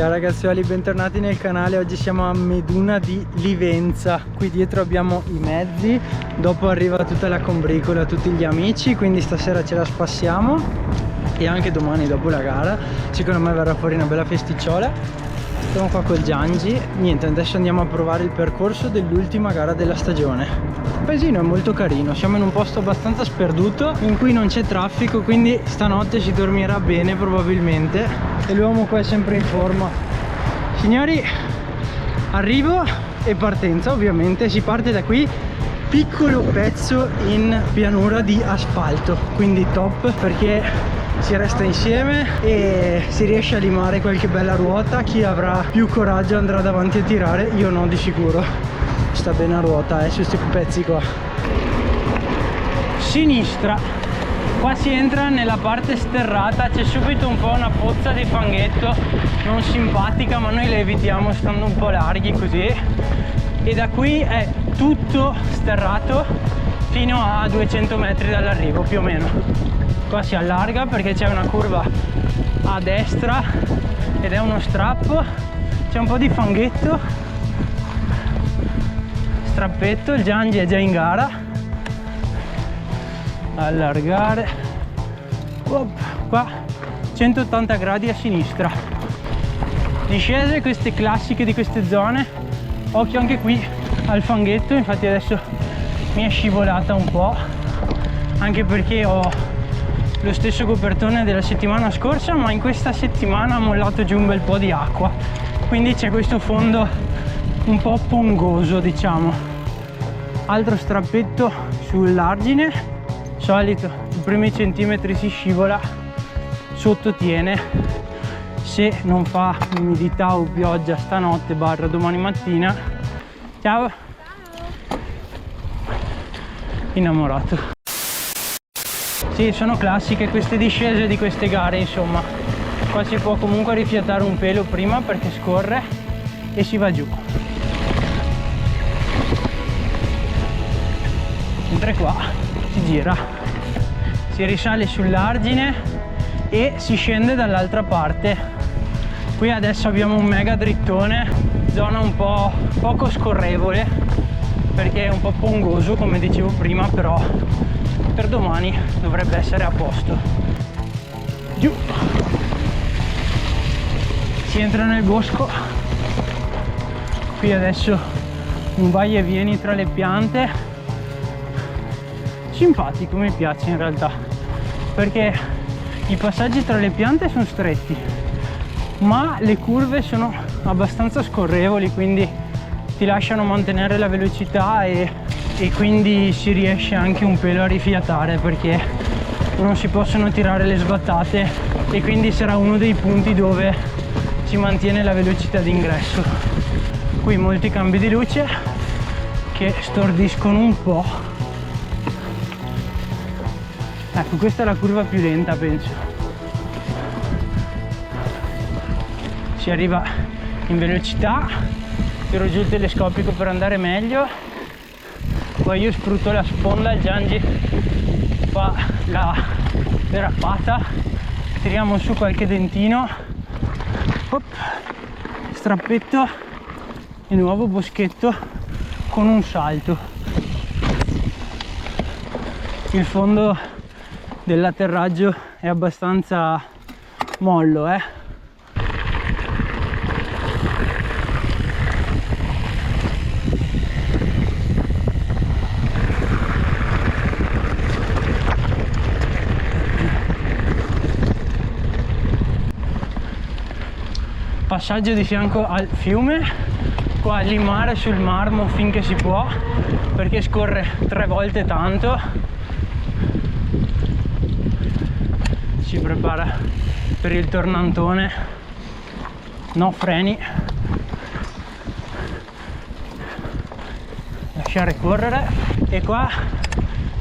Ciao ragazzuoli, bentornati nel canale. Oggi siamo a Meduna di Livenza. Qui dietro abbiamo i mezzi, dopo arriva tutta la combricola, tutti gli amici, quindi stasera ce la spassiamo e anche domani dopo la gara secondo me verrà fuori una bella festicciola. Siamo qua col Giangi. Niente, adesso andiamo a provare il percorso dell'ultima gara della stagione. Il paesino è molto carino, siamo in un posto abbastanza sperduto in cui non c'è traffico, quindi stanotte si dormirà bene probabilmente e l'uomo qua è sempre in forma. Signori, arrivo e partenza. Ovviamente si parte da qui, piccolo pezzo in pianura di asfalto, quindi top perché si resta insieme e si riesce a limare qualche bella ruota. Chi avrà più coraggio andrà davanti a tirare, io no di sicuro. Sta bene a ruota su questi pezzi qua. Sinistra, qua si entra nella parte sterrata, c'è subito un po' una pozza di fanghetto non simpatica, ma noi la evitiamo stando un po' larghi così, e da qui è tutto sterrato fino a 200 metri dall'arrivo più o meno. Qua si allarga perché c'è una curva a destra ed è uno strappo, c'è un po' di fanghetto, strappetto, il Giangi è già in gara. Allargare, qua 180 gradi a sinistra, discese queste classiche di queste zone. Occhio anche qui al fanghetto, infatti adesso mi è scivolata un po', anche perché ho lo stesso copertone della settimana scorsa, ma in questa settimana ha mollato giù un bel po' di acqua, quindi c'è questo fondo un po' pongoso, diciamo. Altro strappetto sull'argine, solito i primi centimetri si scivola, sotto tiene. Se non fa umidità o pioggia stanotte barra domani mattina, ciao, innamorato. Sì, sono classiche queste discese di queste gare, insomma. Qua si può comunque rifiatare un pelo prima perché scorre e si va giù. Mentre qua si gira, si risale sull'argine e si scende dall'altra parte. Qui adesso abbiamo un mega drittone, zona un po' poco scorrevole perché è un po' pongoso come dicevo prima, però per domani dovrebbe essere a posto. Giù, si entra nel bosco. Qui adesso un vai e vieni tra le piante, simpatico, mi piace in realtà perché i passaggi tra le piante sono stretti ma le curve sono abbastanza scorrevoli, quindi ti lasciano mantenere la velocità e quindi si riesce anche un pelo a rifiatare perché non si possono tirare le sbattate, e quindi sarà uno dei punti dove si mantiene la velocità d'ingresso. Qui molti cambi di luce che stordiscono un po'. Ecco, questa è la curva più lenta, penso. Si arriva in velocità, tiro giù il telescopico per andare meglio. Poi io sfrutto la sponda, il Giangi fa la derapata, tiriamo su qualche dentino, strappetto e nuovo boschetto con un salto. Il fondo dell'atterraggio è abbastanza mollo, Passaggio di fianco al fiume, qua limare sul marmo finché si può perché scorre 3 volte tanto. Si prepara per il tornantone, no freni, lasciare correre. E qua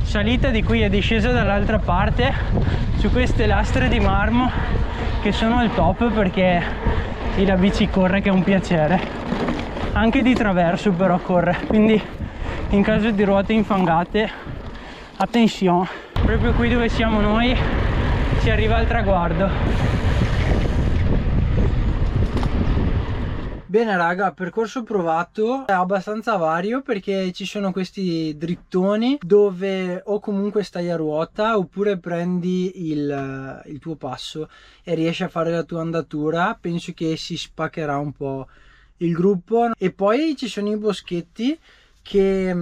salita di qui e discesa dall'altra parte su queste lastre di marmo che sono il top perché la bici corre, che è un piacere. Anche di traverso però corre, quindi in caso di ruote infangate attenzione. Proprio qui dove siamo noi si arriva al traguardo. Bene raga, percorso provato, è abbastanza vario perché ci sono questi drittoni dove o comunque stai a ruota oppure prendi il tuo passo e riesci a fare la tua andatura. Penso che si spaccherà un po' il gruppo. E poi ci sono i boschetti che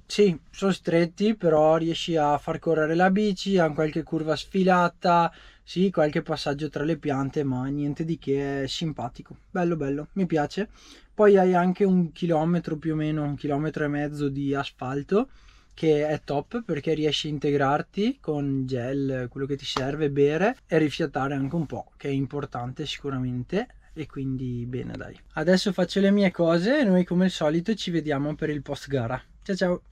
sì, sono stretti, però riesci a far correre la bici, hanno qualche curva sfilata, sì, qualche passaggio tra le piante, ma niente di che, è simpatico, bello bello, mi piace. Poi hai anche 1 chilometro più o meno, 1,5 chilometri di asfalto, che è top perché riesci a integrarti con gel, quello che ti serve, bere e rifiatare anche un po', che è importante sicuramente. E quindi bene dai, adesso faccio le mie cose e noi come al solito ci vediamo per il post gara. Ciao ciao.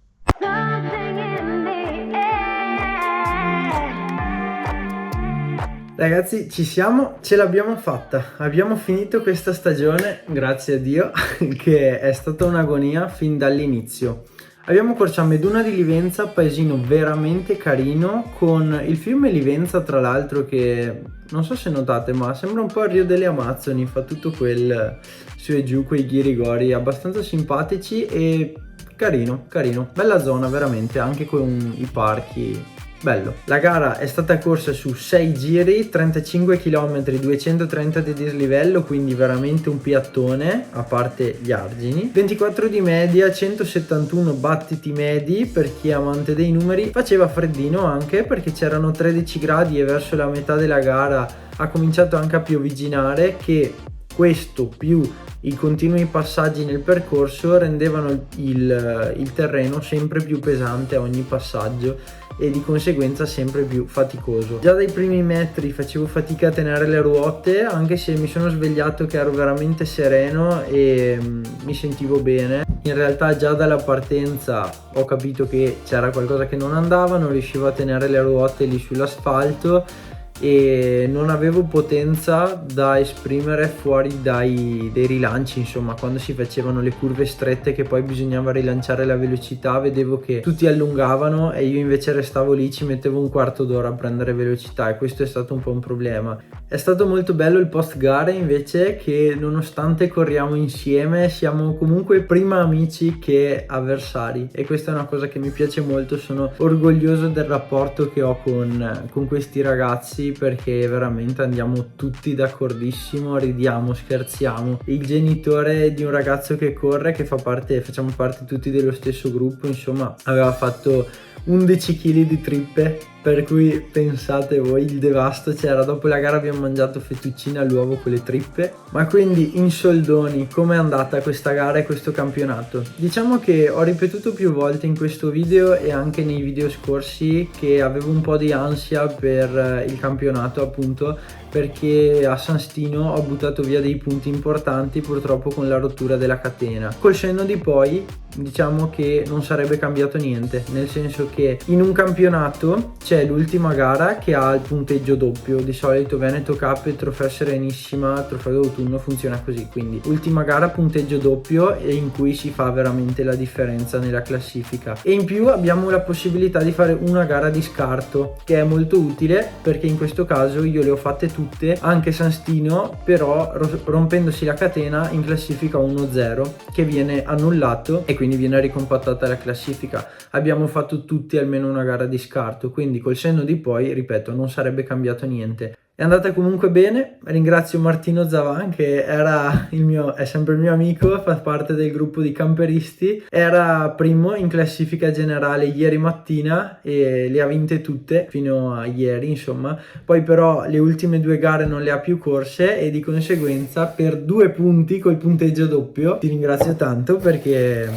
Ragazzi, ci siamo, ce l'abbiamo fatta, abbiamo finito questa stagione, grazie a Dio, che è stata un'agonia fin dall'inizio. Abbiamo corso a Meduna di Livenza, paesino veramente carino, con il fiume Livenza tra l'altro che, non so se notate, ma sembra un po' il Rio delle Amazzoni, fa tutto quel su e giù, quei ghirigori abbastanza simpatici e carino, carino, bella zona veramente, anche con i parchi. Bello. La gara è stata corsa su 6 giri, 35 km, 230 di dislivello, quindi veramente un piattone, a parte gli argini. 24 di media, 171 battiti medi, per chi è amante dei numeri. Faceva freddino anche perché c'erano 13 gradi e verso la metà della gara ha cominciato anche a piovigginare, che questo più i continui passaggi nel percorso rendevano il terreno sempre più pesante a ogni passaggio e di conseguenza sempre più faticoso. Già dai primi metri facevo fatica a tenere le ruote, anche se mi sono svegliato che ero veramente sereno e mi sentivo bene. In realtà già dalla partenza ho capito che c'era qualcosa che non andava, non riuscivo a tenere le ruote lì sull'asfalto e non avevo potenza da esprimere fuori dei rilanci, insomma quando si facevano le curve strette che poi bisognava rilanciare la velocità, vedevo che tutti allungavano e io invece restavo lì, ci mettevo un quarto d'ora a prendere velocità e questo è stato un po' un problema. È stato molto bello il post gare invece, che nonostante corriamo insieme siamo comunque prima amici che avversari e questa è una cosa che mi piace molto. Sono orgoglioso del rapporto che ho con questi ragazzi perché veramente andiamo tutti d'accordissimo, ridiamo, scherziamo. Il genitore di un ragazzo che corre, che facciamo parte tutti dello stesso gruppo, insomma aveva fatto 11 kg di trippe, per cui pensate voi il devasto c'era. Dopo la gara abbiamo mangiato fettuccine all'uovo con le trippe. Ma quindi in soldoni, com'è andata questa gara e questo campionato? Diciamo che ho ripetuto più volte in questo video e anche nei video scorsi che avevo un po' di ansia per il campionato, appunto perché a San Stino ho buttato via dei punti importanti purtroppo con la rottura della catena. Col senno di poi diciamo che non sarebbe cambiato niente, nel senso che in un campionato c'è l'ultima gara che ha il punteggio doppio. Di solito Veneto Cup e Trofeo Serenissima, Trofeo d'autunno funziona così, quindi ultima gara punteggio doppio e in cui si fa veramente la differenza nella classifica. E in più abbiamo la possibilità di fare una gara di scarto, che è molto utile perché in questo caso io le ho fatte tutte, anche San Stino, però rompendosi la catena in classifica 1-0 che viene annullato e quindi viene ricompattata la classifica. Abbiamo fatto tutti almeno una gara di scarto, quindi col senno di poi, ripeto, non sarebbe cambiato niente. È andata comunque bene, ringrazio Martino Zavan che è sempre il mio amico, fa parte del gruppo di camperisti, era primo in classifica generale ieri mattina e le ha vinte tutte fino a ieri, insomma. Poi però le ultime 2 gare non le ha più corse e di conseguenza per 2 punti col punteggio doppio ti ringrazio tanto perché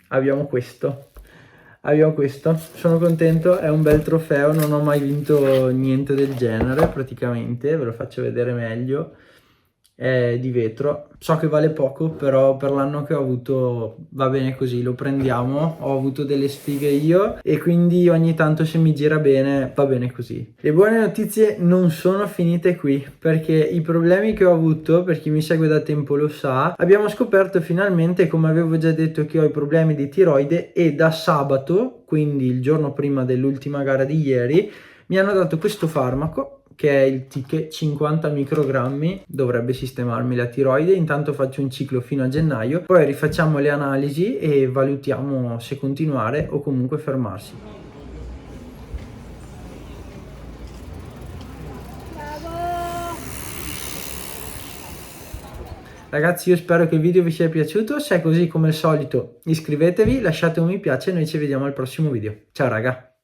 abbiamo questo, sono contento, è un bel trofeo, non ho mai vinto niente del genere praticamente, ve lo faccio vedere meglio. È di vetro, so che vale poco, però per l'anno che ho avuto va bene così, lo prendiamo. Ho avuto delle sfighe io e quindi ogni tanto se mi gira bene va bene così. Le buone notizie non sono finite qui, perché i problemi che ho avuto, per chi mi segue da tempo lo sa, abbiamo scoperto finalmente, come avevo già detto, che ho i problemi di tiroide e da sabato, quindi il giorno prima dell'ultima gara di ieri, mi hanno dato questo farmaco che è il ticket 50 microgrammi, dovrebbe sistemarmi la tiroide. Intanto faccio un ciclo fino a gennaio, poi rifacciamo le analisi e valutiamo se continuare o comunque fermarsi. Ragazzi, io spero che il video vi sia piaciuto. Se è così, come al solito, iscrivetevi, lasciate un mi piace e noi ci vediamo al prossimo video. Ciao raga!